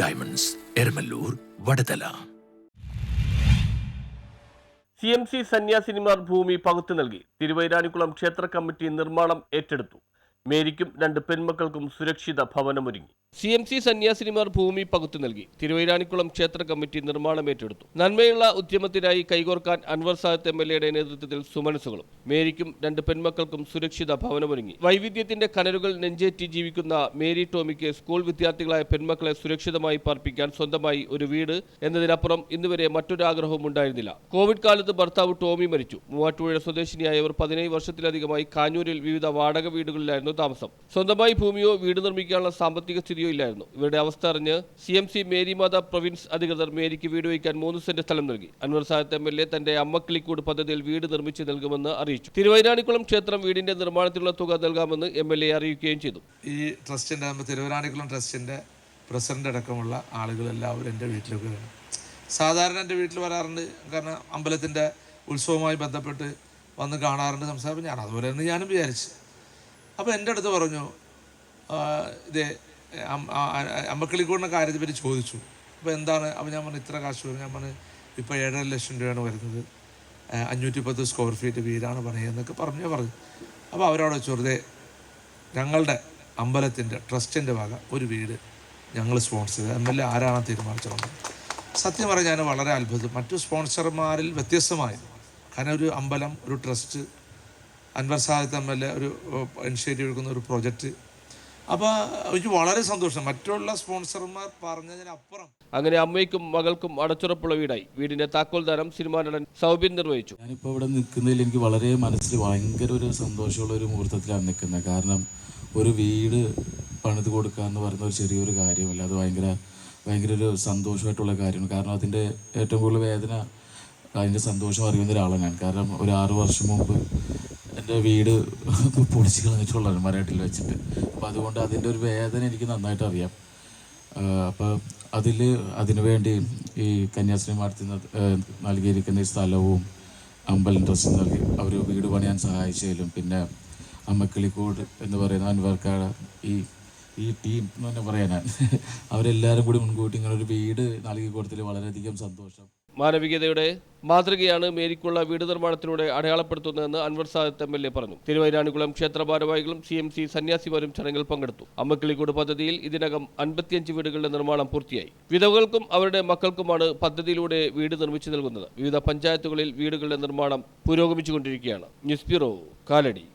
Diamonds, Eramallur, Vadathala. CMC സന്യാസിനിമാർ ഭൂമി പകുത്തു നൽകി. തിരുവൈരാണിക്കുളം ക്ഷേത്ര കമ്മിറ്റി നിർമ്മാണം ഏറ്റെടുത്തു. മേരിക്കും 2 പെൺമക്കൾക്കും സുരക്ഷിത ഭവനമൊരുങ്ങി. CMC സന്യാസിനിമാർ ഭൂമി പകുത്തു നൽകി. തിരുവൈരാണിക്കുളം ക്ഷേത്ര കമ്മിറ്റി നിർമ്മാണം ഏറ്റെടുത്തു. നന്മയുള്ള ഉദ്യമത്തിനായി കൈകോർക്കാൻ അൻവർ സാദത്ത് MLA നേതൃത്വത്തിൽ സുമനസുകളും. മേരിക്കും 2 പെൺമക്കൾക്കും സുരക്ഷിത ഭവനമൊരുങ്ങി. വൈവിധ്യത്തിന്റെ കനലുകൾ നെഞ്ചേറ്റി ജീവിക്കുന്ന മേരി ടോമിക്ക് സ്കൂൾ വിദ്യാർത്ഥികളായ പെൺമക്കളെ സുരക്ഷിതമായി പാർപ്പിക്കാൻ സ്വന്തമായി ഒരു വീട് എന്നതിനപ്പുറം ഇന്നുവരെ മറ്റൊരാഗ്രഹവും ഉണ്ടായിരുന്നില്ല. കോവിഡ് കാലത്ത് ഭർത്താവ് ടോമി മരിച്ചു. മൂവാറ്റുപുഴ സ്വദേശിനിയായവർ 17 വർഷത്തിലധികമായി കാഞ്ഞൂരിൽ വിവിധ വാടക വീടുകളിലായിരുന്നു താമസം. സ്വന്തമായി ഭൂമിയോ വീട് നിർമ്മിക്കാനുള്ള സാമ്പത്തിക സ്ഥിതിയോ ഇല്ലായിരുന്നു. ഇവരുടെ അവസ്ഥ അറിഞ്ഞ് CMC മേരിമാത പ്രൊവിൻസ് അധികൃതർ മേരിക്ക് വീട് വയ്ക്കാൻ 3 സെന്റ് സ്ഥലം നൽകി. അൻവർ സാദത്ത് MLA തന്റെ അമ്മക്കിളിക്കൂട് പദ്ധതിയിൽ വീട് നിർമ്മിച്ച് നൽകുമെന്ന് അറിയിച്ചു. തിരുവൈരാണിക്കുളം ക്ഷേത്രം വീടിന്റെ നിർമ്മാണത്തിനുള്ള തുക നൽകാമെന്ന് MLA അറിയിക്കുകയും ചെയ്തു. ഈ ട്രസ്റ്റിന്റെ തിരുവൈരാണിക്കുളം ട്രസ്റ്റിന്റെ പ്രസിഡന്റ് അടക്കമുള്ള ആളുകളെല്ലാവരും എൻ്റെ വീട്ടിലേക്ക് വരും. സാധാരണ എൻ്റെ വീട്ടിൽ വരാറുണ്ട്. കാരണം അമ്പലത്തിൻ്റെ ഉത്സവവുമായി ബന്ധപ്പെട്ട് വന്ന് കാണാറുണ്ട്, സംസാരിക്കും. ഞാൻ അതുപോലെ തന്നെ ഞാനും വിചാരിച്ചു. അപ്പോൾ എൻ്റെ അടുത്ത് പറഞ്ഞു, ഇതേ അമ്മക്കിളിക്കൂടിൻ്റെ കാര്യത്തെ പറ്റി ചോദിച്ചു. അപ്പോൾ എന്താണ്? അപ്പോൾ ഞാൻ പറഞ്ഞു ഇത്ര കാശ് വരും. ഞാൻ പറഞ്ഞു ഇപ്പോൾ 7.5 ലക്ഷം രൂപയാണ് വരുന്നത്, 510 സ്ക്വയർ ഫീറ്റ് വീടാണ് പണിയെന്നൊക്കെ പറഞ്ഞു. അപ്പോൾ അവരവിടെ വെറുതെ ഞങ്ങളുടെ അമ്പലത്തിൻ്റെ ട്രസ്റ്റിൻ്റെ വക ഒരു വീട് ഞങ്ങൾ സ്പോൺസർ ചെയ്ത് MLA ആരാണ് തീരുമാനിച്ചത്. സത്യം പറഞ്ഞാൽ ഞാൻ വളരെ അത്ഭുതം. മറ്റു സ്പോൺസർമാരിൽ വ്യത്യസ്തമായി. കാരണം ഒരു അമ്പലം, ഒരു ട്രസ്റ്റ്, അൻവർ സാദത്ത് MLA ഒരു ഇനിഷ്യേറ്റീവ് എടുക്കുന്ന ഒരു പ്രൊജക്റ്റ്. അപ്പോൾ എനിക്ക് വളരെ സന്തോഷം. മറ്റുള്ള സ്പോൺസർമാർ പറഞ്ഞതിനപ്പുറം അങ്ങനെ അമ്മയ്ക്കും മകൾക്കും അടച്ചുറപ്പുള്ള വീടായി. വീടിന്റെ താക്കോൽദാനം സിനിമാ നടൻ സൗബിൻ നിർവഹിച്ചു. ഞാനിപ്പോൾ ഇവിടെ നിൽക്കുന്നതിൽ എനിക്ക് വളരെ മനസ്സിൽ ഭയങ്കര ഒരു സന്തോഷമുള്ള ഒരു മുഹൂർത്തത്തിലാണ് നിൽക്കുന്നത്. കാരണം ഒരു വീട് പണിത് കൊടുക്കുക എന്ന് പറയുന്ന ഒരു ചെറിയൊരു കാര്യമല്ല. അത് ഭയങ്കര ഒരു സന്തോഷമായിട്ടുള്ള കാര്യമാണ്. കാരണം അതിൻ്റെ ഏറ്റവും കൂടുതൽ വേദന, അതിൻ്റെ സന്തോഷം അറിയുന്ന ഒരാളാണ് ഞാൻ. കാരണം ഒരു 6 വർഷം മുമ്പ് എൻ്റെ വീട് പൊളിച്ച് കളഞ്ഞിട്ടുള്ളതാണ് മരട്ടിൽ വെച്ചിട്ട്. അപ്പോൾ അതുകൊണ്ട് അതിൻ്റെ ഒരു വേദന എനിക്ക് നന്നായിട്ട് അറിയാം. അപ്പോൾ അതിനുവേണ്ടി ഈ കന്യാസ്ത്രീമാർക്ക് നൽകിയിരിക്കുന്ന ഈ സ്ഥലവും അമ്പലം ട്രസ്റ്റ് നൽകി അവർ വീട് പണിയാൻ സഹായിച്ചതിലും, പിന്നെ അമ്മക്കിളിക്കൂട് എന്ന് പറയുന്ന അൻവർക്കാട് ഈ ടീം എന്ന് തന്നെ പറയാനാ, അവരെല്ലാവരും കൂടി മുൻകൂട്ടി ഇങ്ങനെ ഒരു വീട് നൽകി കൊടുത്തതിൽ വളരെയധികം സന്തോഷം. മാനവികതയുടെ മാതൃകയാണ് മേരിക്കുള്ള വീട് നിർമ്മാണത്തിലൂടെ അടയാളപ്പെടുത്തുന്നതെന്ന് അൻവർ സാദത്ത് MLA പറഞ്ഞു. തിരുവൈരാണിക്കുളം ക്ഷേത്ര ഭാരവാഹികളും CMC സന്യാസിമാരും ചടങ്ങിൽ പങ്കെടുത്തു. അമ്മക്കിളിക്കൂട് പദ്ധതിയിൽ ഇതിനകം 55 വീടുകളുടെ നിർമ്മാണം പൂർത്തിയായി. വിധവകൾക്കും അവരുടെ മക്കൾക്കുമാണ് പദ്ധതിയിലൂടെ വീട് നിർമ്മിച്ചു നൽകുന്നത്. വിവിധ പഞ്ചായത്തുകളിൽ വീടുകളുടെ നിർമ്മാണം പുരോഗമിച്ചുകൊണ്ടിരിക്കുകയാണ്. News bureau, Kalady.